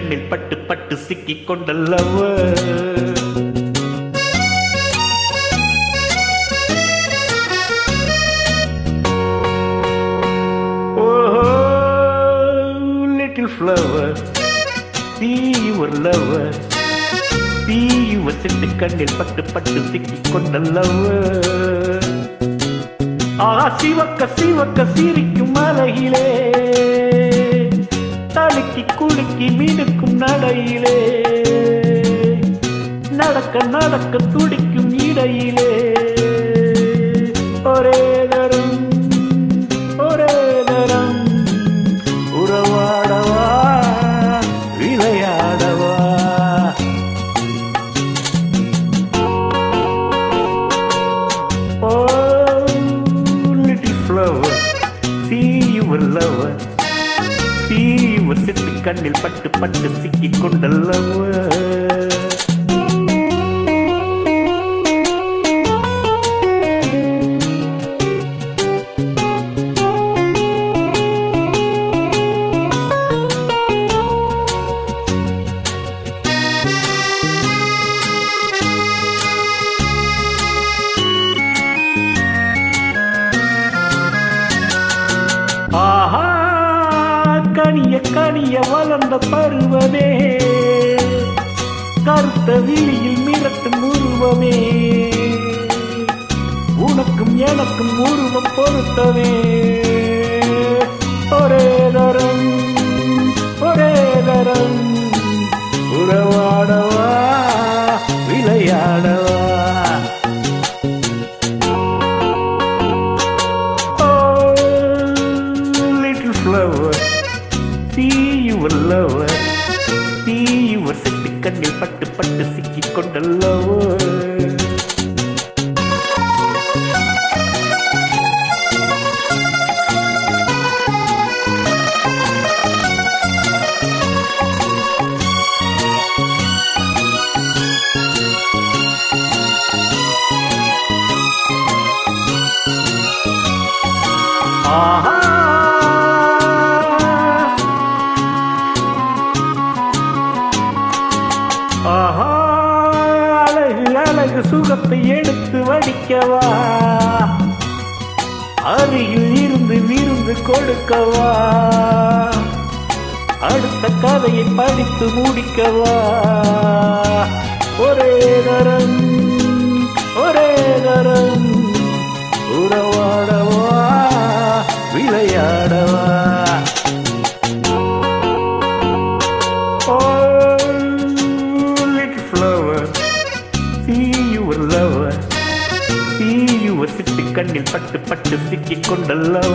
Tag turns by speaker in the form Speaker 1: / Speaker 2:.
Speaker 1: கண்ணில் பட்டு பட்டு சிக்கிக் கொண்டல்லவ. Little flower, see your lover, see your சிட்டு கண்ணில் பட்டு பட்டு சிக்கிக் கொண்டல்லவ. சிவக்க சிவக்க சிரிக்கும் மலையிலே, தழுக்கி குலுக்கி மீனுக்கும் நடையிலே, நடக்க நடக்க துடிக்கும் இடையிலே, ஒரே தரம் ஒரே தரம் உறவாடவா விளையாடவா. Flower, see your lover, see your சிட்டு கண்ணில் பட்டு பட்டு சிக்கிக் கொண்டல்லவ. ஆஹா, கனிய கனிய வளர்ந்த பருவமே, கருத்த விழியில் மிரட்டும் உருவமே, உனக்கும் எனக்கும் உருவம் பொருத்தமே, ஒரே தரம் ஒரே தரம் உறவாடவா விளையாடவா. Flower, see your lover, see your சிட்டு கண்ணில் பட்டு பட்டு சிக்கிக் கொண்டல்லவ. ஆஹா, ஆஹா, அழகு அழகு சுகத்தை எடுத்து வடிக்கவா, அருகில் இருந்து விருந்து கொடுக்கவா, அடுத்த கதையை படித்து முடிக்கவா, ஒரே தரம் ஒரே தரம் உறவாடவா விளையாடவா. See your lover, see your சிட்டு கண்ணில் பட்டு பட்டு சிக்கிக் கொண்டல்லவ.